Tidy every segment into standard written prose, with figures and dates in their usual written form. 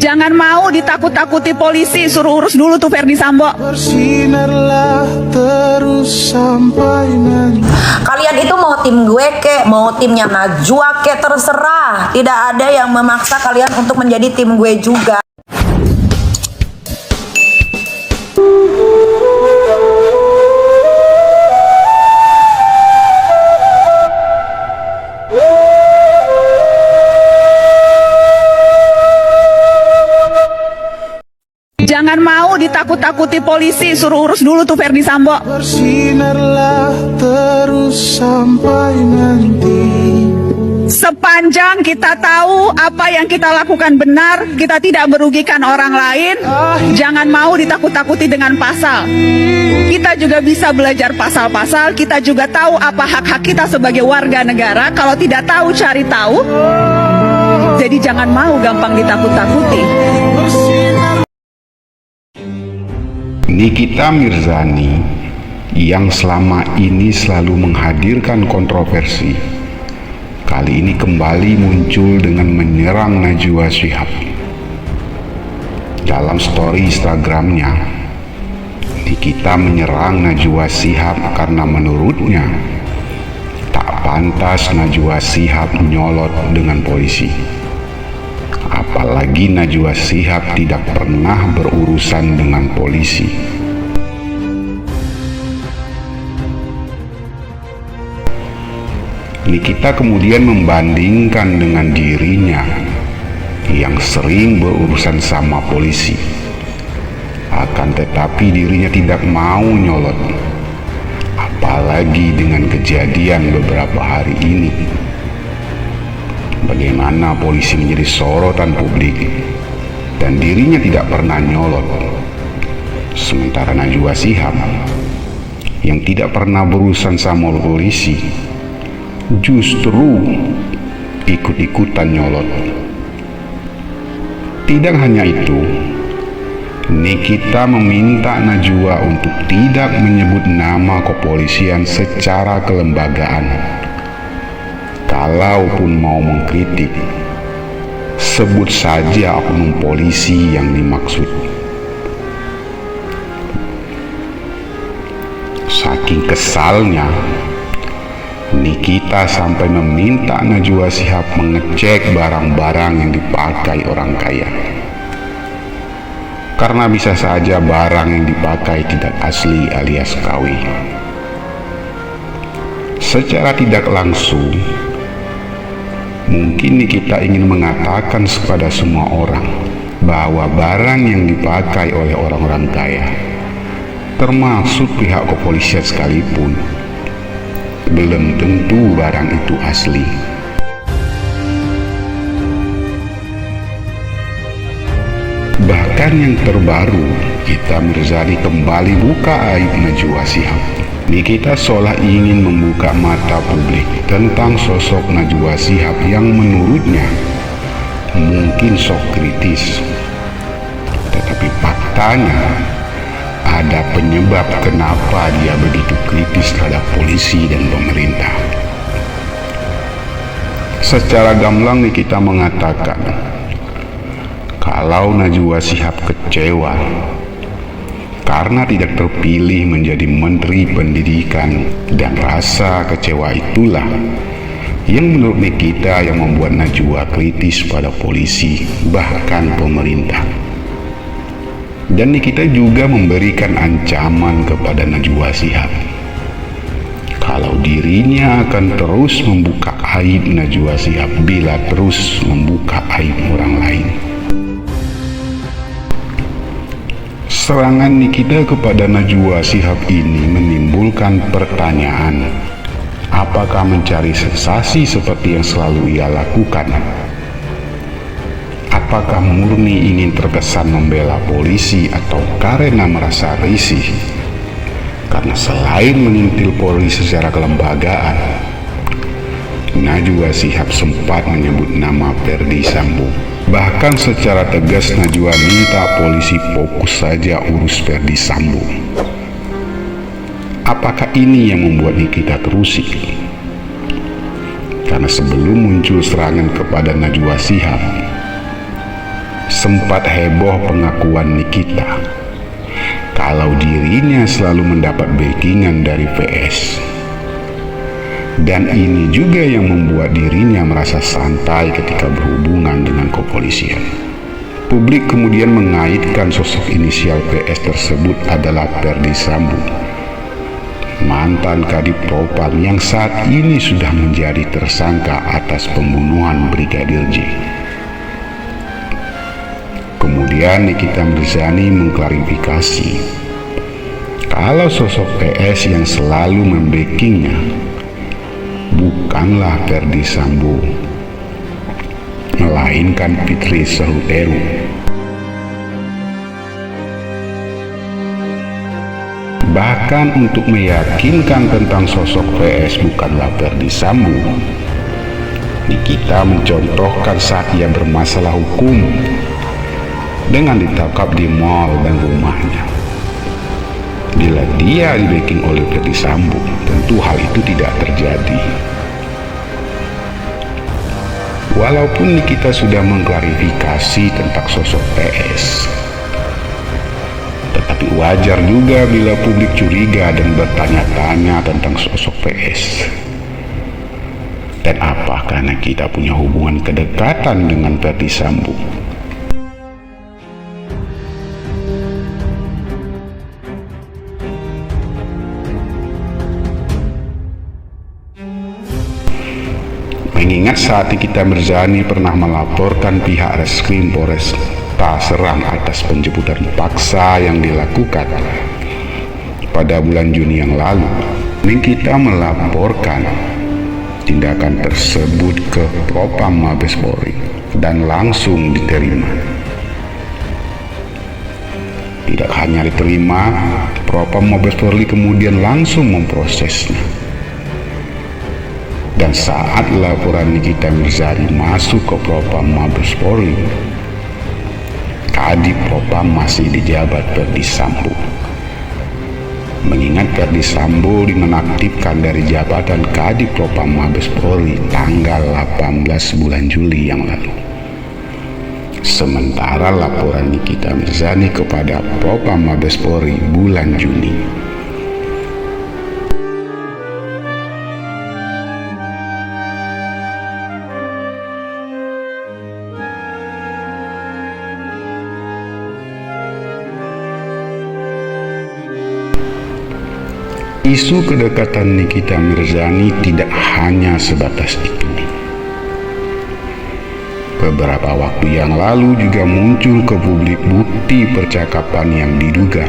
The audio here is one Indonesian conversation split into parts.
Jangan mau ditakut-takuti polisi, suruh urus dulu tuh Ferdi Sambo. Bersinarlah terus sampai nanti. Kalian itu mau tim gue kek, mau timnya Najwa kek, terserah. Tidak ada yang memaksa kalian untuk menjadi tim gue juga. Jangan mau ditakut-takuti polisi, suruh urus dulu tuh Ferdi Sambo. Bersinarlah terus sampai nanti. Sepanjang kita tahu apa yang kita lakukan benar, kita tidak merugikan orang lain, jangan mau ditakut-takuti dengan pasal. Kita juga bisa belajar pasal-pasal, kita juga tahu apa hak-hak kita sebagai warga negara. Kalau tidak tahu, cari tahu. Jadi jangan mau gampang ditakut-takuti. Nikita Mirzani yang selama ini selalu menghadirkan kontroversi, kali ini kembali muncul dengan menyerang Najwa Shihab. Dalam story Instagramnya, Nikita menyerang Najwa Shihab karena menurutnya tak pantas Najwa Shihab nyolot dengan polisi. Apalagi Najwa Shihab tidak pernah berurusan dengan polisi. Nikita kemudian membandingkan dengan dirinya yang sering berurusan sama polisi. Akan tetapi dirinya tidak mau nyolot. Apalagi dengan kejadian beberapa hari ini. Bagaimana polisi menjadi sorotan publik dan dirinya tidak pernah nyolot. Sementara Najwa Shihab yang tidak pernah berurusan sama polisi justru ikut-ikutan nyolot. Tidak hanya itu, Nikita meminta Najwa untuk tidak menyebut nama kepolisian secara kelembagaan. Kalaupun mau mengkritik, sebut saja oknum polisi yang dimaksud. Saking kesalnya, Nikita sampai meminta Najwa Shihab mengecek barang-barang yang dipakai orang kaya. Karena bisa saja barang yang dipakai tidak asli alias KW. Secara tidak langsung, mungkin Nikita ingin mengatakan kepada semua orang bahwa barang yang dipakai oleh orang-orang kaya, termasuk pihak kepolisian sekalipun, belum tentu barang itu asli. Bahkan yang terbaru, Nikita Mirzani kembali buka aib Najwa Shihab. Nikita seolah ingin membuka mata publik tentang sosok Najwa Shihab yang menurutnya mungkin sok kritis. Tetapi faktanya ada penyebab kenapa dia begitu kritis terhadap polisi dan pemerintah. Secara gamblang Nikita mengatakan kalau Najwa Shihab kecewa karena tidak terpilih menjadi Menteri Pendidikan, dan rasa kecewa itulah yang menurut Nikita yang membuat Najwa kritis pada polisi bahkan pemerintah. Dan Nikita juga memberikan ancaman kepada Najwa Shihab kalau dirinya akan terus membuka aib Najwa Shihab bila terus membuka aib orang lain. Serangan Nikita kepada Najwa Shihab ini menimbulkan pertanyaan, apakah mencari sensasi seperti yang selalu ia lakukan? Apakah murni ingin terkesan membela polisi atau karena merasa risih? Karena selain mengintil Polri secara kelembagaan, Najwa Shihab sempat menyebut nama Ferdi Sambo. Bahkan secara tegas Najwa minta polisi fokus saja urus Ferdi Sambo. Apakah ini yang membuat Nikita terusik? Karena sebelum muncul serangan kepada Najwa Shihab, sempat heboh pengakuan Nikita kalau dirinya selalu mendapat backingan dari VS. Dan ini juga yang membuat dirinya merasa santai ketika berhubungan dengan kepolisian. Publik kemudian mengaitkan sosok inisial PS tersebut adalah Ferdy Sambo, mantan Kadif Propam yang saat ini sudah menjadi tersangka atas pembunuhan Brigadir J. Kemudian Nikita Mirzani mengklarifikasi kalau sosok PS yang selalu membackingnya bukanlah Ferdy Sambo, melainkan Fitri Sehuteru. Bahkan untuk meyakinkan tentang sosok PS bukanlah Ferdy Sambo, Nikita mencontohkan saat ia bermasalah hukum dengan ditangkap di mal dan rumahnya. Bila dia di-backing oleh Ferdy Sambo, tentu hal itu tidak terjadi. Walaupun Nikita sudah mengklarifikasi tentang sosok PS, tetapi wajar juga bila publik curiga dan bertanya-tanya tentang sosok PS. Dan apakah Nikita punya hubungan kedekatan dengan Ferdy Sambo? Mengingat saat Nikita Mirzani pernah melaporkan pihak Reskrim Polres Serang atas penjemputan paksa yang dilakukan pada bulan Juni yang lalu, Nikita melaporkan tindakan tersebut ke Propam Mabes Polri dan langsung diterima. Tidak hanya diterima, Propam Mabes Polri kemudian langsung memprosesnya. Dan saat laporan Nikita Mirzani masuk ke Propam Mabes Polri, Kadif Propam masih dijabat Ferdy Sambo. Mengingat Ferdy Sambo dinonaktifkan dari jabatan Kadif Propam Mabes Polri tanggal 18 bulan Juli yang lalu. Sementara laporan Nikita Mirzani kepada Propam Mabes Polri bulan Juni. Isu kedekatan Nikita Mirzani tidak hanya sebatas itu. Beberapa waktu yang lalu juga muncul ke publik bukti percakapan yang diduga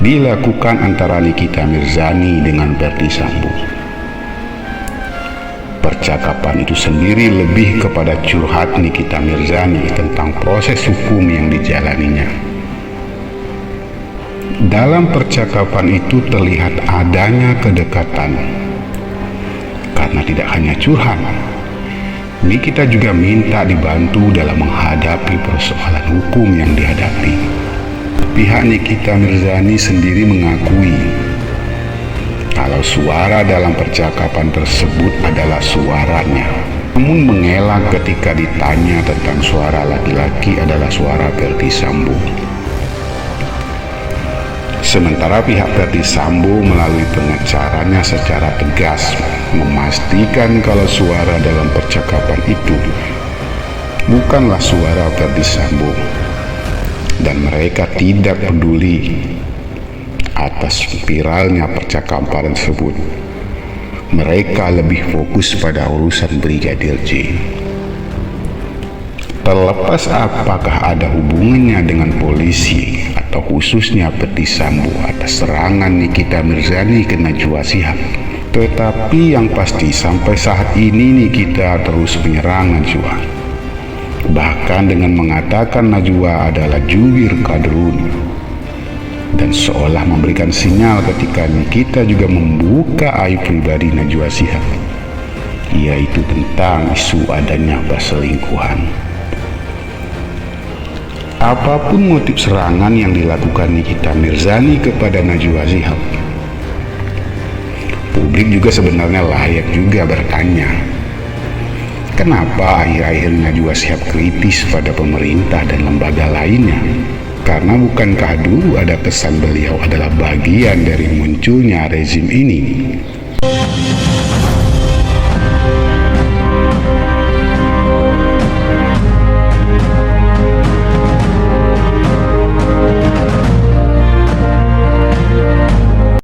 dilakukan antara Nikita Mirzani dengan Ferdy Sambo. Percakapan itu sendiri lebih kepada curhat Nikita Mirzani tentang proses hukum yang dijalaninya. Dalam percakapan itu terlihat adanya kedekatan, karena tidak hanya curhat, Nikita juga minta dibantu dalam menghadapi persoalan hukum yang dihadapi. Pihak Nikita Mirzani sendiri mengakui kalau suara dalam percakapan tersebut adalah suaranya, namun mengelak ketika ditanya tentang suara laki-laki adalah suara Ferdy Sambo. Sementara pihak Ferdy Sambo melalui pengacaranya secara tegas memastikan kalau suara dalam percakapan itu bukanlah suara Ferdy Sambo, dan mereka tidak peduli atas viralnya percakapan tersebut. Mereka lebih fokus pada urusan Brigadir J. Terlepas apakah ada hubungannya dengan polisi atau khususnya Ferdy Sambo atas serangan Nikita Mirzani ke Najwa Shihab, tetapi yang pasti sampai saat ini Nikita terus menyerang Najwa, bahkan dengan mengatakan Najwa adalah jubir kadrun, dan seolah memberikan sinyal ketika Nikita juga membuka aib pribadi Najwa Shihab, yaitu tentang isu adanya perselingkuhan. Apapun motif serangan yang dilakukan Nikita Mirzani kepada Najwa Shihab, publik juga sebenarnya layak juga bertanya, Kenapa akhir-akhir Najwa Shihab kritis pada pemerintah dan lembaga lainnya? Karena bukankah dulu ada kesan beliau adalah bagian dari munculnya rezim ini?